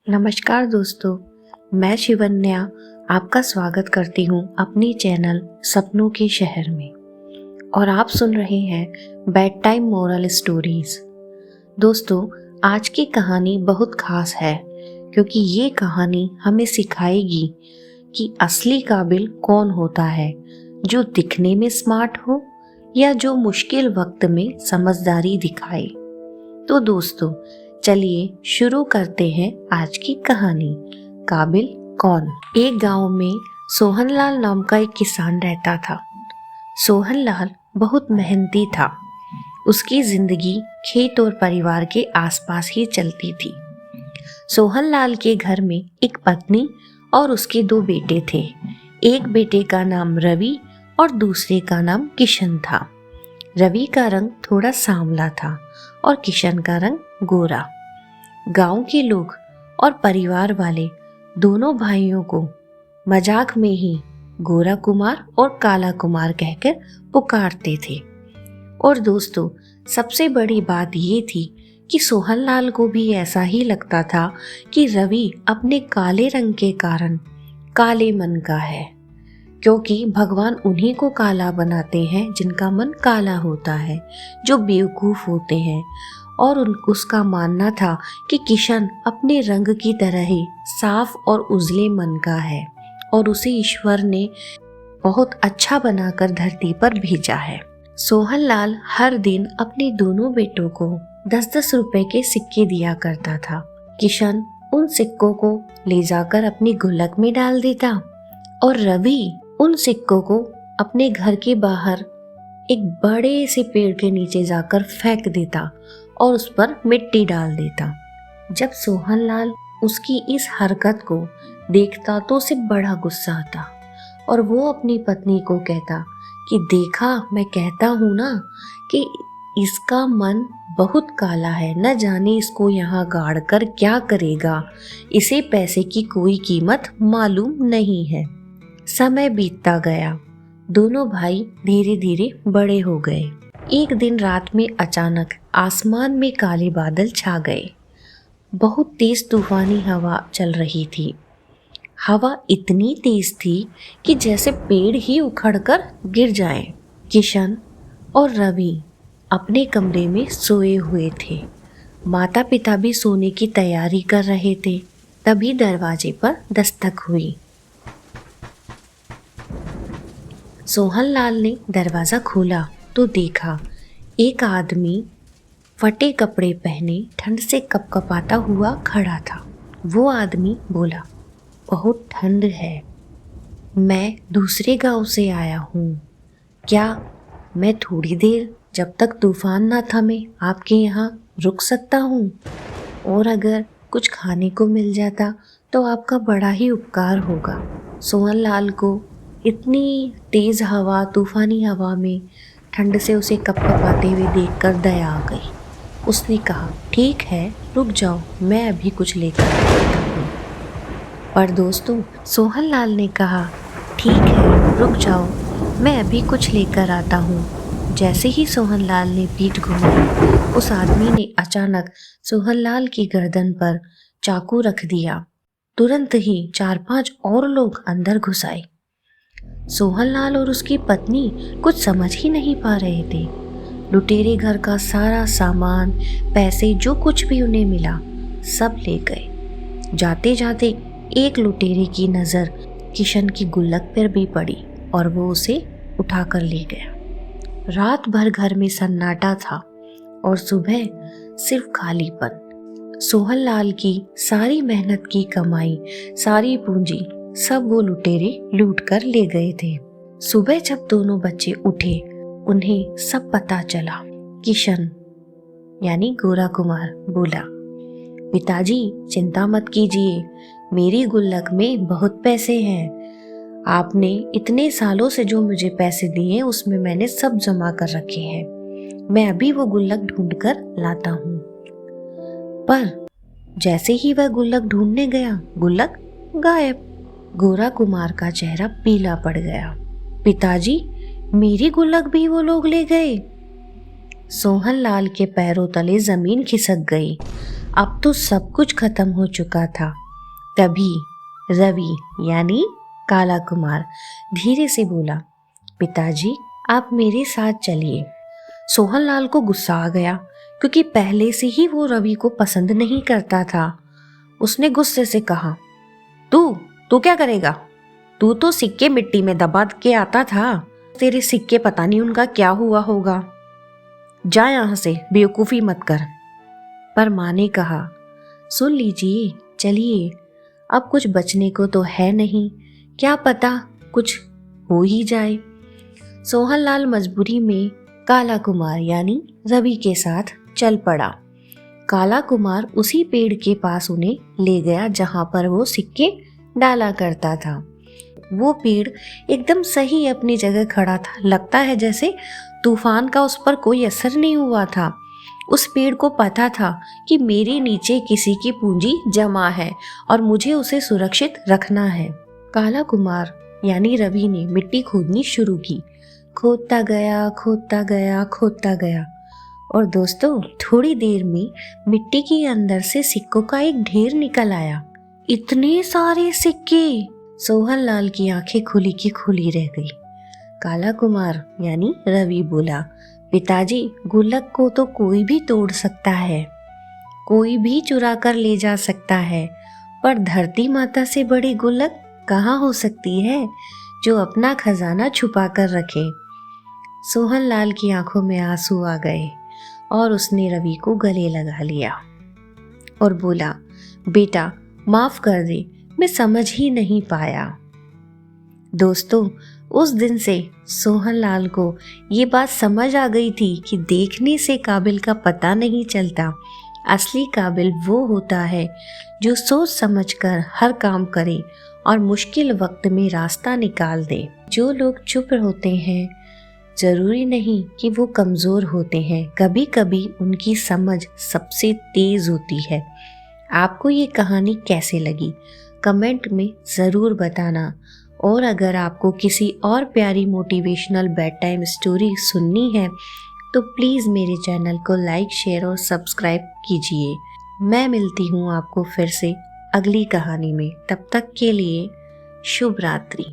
नमस्कार दोस्तों, मैं शिवन्या आपका स्वागत करती हूँ अपनी चैनल सपनों के शहर में। और आप सुन रहे हैं बेड टाइम मोरल स्टोरीज। दोस्तों, आज की कहानी बहुत खास है क्योंकि ये कहानी हमें सिखाएगी कि असली काबिल कौन होता है, जो दिखने में स्मार्ट हो या जो मुश्किल वक्त में समझदारी दिखाए। तो दोस्तों, चलिए शुरू करते हैं आज की कहानी। काबिल कौन। एक गांव में सोहनलाल नाम का एक किसान रहता था। सोहनलाल बहुत मेहनती था। उसकी जिंदगी खेत और परिवार के आसपास ही चलती थी। सोहनलाल के घर में एक पत्नी और उसके 2 बेटे थे। एक बेटे का नाम रवि और दूसरे का नाम किशन था। रवि का रंग थोड़ा सांवला था और किशन का रंग गोरा। गांव के लोग और परिवार वाले दोनों भाइयों को मजाक में ही गोरा कुमार और काला कुमार कहकर पुकारते थे। और दोस्तों, सबसे बड़ी बात ये थी कि सोहनलाल को भी ऐसा ही लगता था कि रवि अपने काले रंग के कारण काले मन का है, क्योंकि भगवान उन्हीं को काला बनाते हैं जिनका मन काला होता है, जो बेवकूफ होते हैं। और उसका मानना था कि किशन अपने रंग की तरह ही साफ और उजले मन का है और उसे ईश्वर ने बहुत अच्छा बनाकर धरती पर भेजा है। सोहनलाल हर दिन अपने दोनों बेटों को 10-10 रुपए के सिक्के दिया करता था। किशन उन सिक्कों को ले जाकर अपनी गुल्लक में डाल देता और रवि उन सिक्कों को अपने घर के बाहर एक बड़े से पेड़ के नीचे जाकर फेंक देता और उस पर मिट्टी डाल देता। जब सोहनलाल उसकी इस हरकत को देखता तो उसे बड़ा गुस्सा आता और वो अपनी पत्नी को कहता कि देखा, मैं कहता हूँ ना कि इसका मन बहुत काला है, न जाने इसको यहाँ गाड़ कर क्या करेगा, इसे पैसे की कोई कीमत मालूम नहीं है। समय बीतता गया। दोनों भाई धीरे धीरे बड़े हो गए। एक दिन रात में अचानक आसमान में काले बादल छा गए। बहुत तेज तूफानी हवा चल रही थी। हवा इतनी तेज थी कि जैसे पेड़ ही उखड़कर गिर जाएं। किशन और रवि अपने कमरे में सोए हुए थे। माता पिता भी सोने की तैयारी कर रहे थे। तभी दरवाजे पर दस्तक हुई। सोहनलाल ने दरवाजा खोला तो देखा एक आदमी फटे कपड़े पहने ठंड से कपकपाता हुआ खड़ा था। वो आदमी बोला, बहुत ठंड है, मैं दूसरे गांव से आया हूँ। क्या मैं थोड़ी देर, जब तक तूफान ना थमे, आपके यहाँ रुक सकता हूँ? और अगर कुछ खाने को मिल जाता तो आपका बड़ा ही उपकार होगा। सोहनलाल को इतनी तेज हवा, तूफानी हवा में ठंड से उसे कपकपाते हुए देखकर दया आ गई। उसने कहा, ठीक है, रुक जाओ, मैं अभी कुछ लेकर आता हूँ। पर दोस्तों, सोहनलाल ने कहा, ठीक है, रुक जाओ, मैं अभी कुछ लेकर आता हूँ। जैसे ही सोहनलाल ने पीठ घुमाई, उस आदमी ने अचानक सोहनलाल की गर्दन पर चाकू रख दिया। तुरंत ही 4-5 और लोग अंदर घुस आए। सोहनलाल और उसकी पत्नी कुछ समझ ही नहीं पा रहे थे। लुटेरे घर का सारा सामान, पैसे, जो कुछ भी उन्हें मिला, सब ले गए। जाते जाते एक लुटेरे की नज़र किशन की गुल्लक पर भी पड़ी और वो उसे उठाकर ले गया। रात भर घर में सन्नाटा था और सुबह सिर्फ खालीपन। सोहनलाल की सारी मेहनत की कमाई, सारी पूंजी, सब वो लुटेरे लूट कर ले गए थे। सुबह जब दोनों बच्चे उठे, उन्हें सब पता चला। किशन यानी गोरा कुमार बोला, पिताजी चिंता मत कीजिए, मेरी गुल्लक में बहुत पैसे हैं। आपने इतने सालों से जो मुझे पैसे दिए उसमें मैंने सब जमा कर रखे हैं। मैं अभी वो गुल्लक ढूंढ कर लाता हूँ। पर जैसे ही वह गुल्लक ढूंढने गया, गुल्लक गायब। गोरा कुमार का चेहरा पीला पड़ गया। पिताजी, मेरी गुल्लक भी वो लोग ले गए। सोहनलाल के पैरों तले जमीन खिसक गई। अब तो सब कुछ खत्म हो चुका था। तभी रवि यानी काला कुमार धीरे से बोला, पिताजी आप मेरे साथ चलिए। सोहनलाल को गुस्सा आ गया क्योंकि पहले से ही वो रवि को पसंद नहीं करता था। उसने गुस्से से कहा, तू क्या करेगा? तू तो सिक्के मिट्टी में दबा के आता था। तेरे सिक्के पता नहीं उनका क्या हुआ होगा। जा यहाँ से, बेवकूफ़ी मत कर। पर माँ ने कहा, सुन लीजिए, चलिए, अब कुछ बचने को तो है नहीं, क्या पता कुछ हो ही जाए। सोहनलाल मजबूरी में काला कुमार यानी रवि के साथ चल पड़ा। काला कुमार उसी पेड़ के पास उन्हें ले गया जहां पर वो सिक्के डाला करता था। वो पेड़ एकदम सही अपनी जगह खड़ा था। लगता है जैसे तूफान का उस पर कोई असर नहीं हुआ था। उस पेड़ को पता था कि मेरे नीचे किसी की पूंजी जमा है और मुझे उसे सुरक्षित रखना है। काला कुमार यानी रवि ने मिट्टी खोदनी शुरू की। खोदता गया, खोदता गया, खोदता गया और दोस्तों थोड़ी देर में मिट्टी के अंदर से सिक्कों का एक ढेर निकल आया। इतने सारे सिक्के! सोहनलाल की आंखें खुली की खुली रह गई। काला कुमार यानी रवि बोला, पिताजी गुल्लक को तो कोई भी तोड़ सकता है, कोई भी चुरा कर ले जा सकता है, पर धरती माता से बड़ी गुल्लक कहाँ हो सकती है जो अपना खजाना छुपा कर रखे। सोहनलाल की आंखों में आंसू आ गए और उसने रवि को गले लगा लिया और बोला, बेटा माफ कर दे, मैं समझ ही नहीं पाया। दोस्तों उस दिन से सोहनलाल को ये बात समझ आ गई थी कि देखने से काबिल का पता नहीं चलता। असली काबिल वो होता है जो सोच समझकर हर काम करे और मुश्किल वक्त में रास्ता निकाल दे। जो लोग चुप होते हैं जरूरी नहीं कि वो कमज़ोर होते हैं, कभी कभी उनकी समझ सबसे तेज होती है। आपको ये कहानी कैसे लगी कमेंट में ज़रूर बताना। और अगर आपको किसी और प्यारी मोटिवेशनल बेड टाइम स्टोरी सुननी है तो प्लीज़ मेरे चैनल को लाइक, शेयर और सब्सक्राइब कीजिए। मैं मिलती हूँ आपको फिर से अगली कहानी में। तब तक के लिए शुभ रात्रि।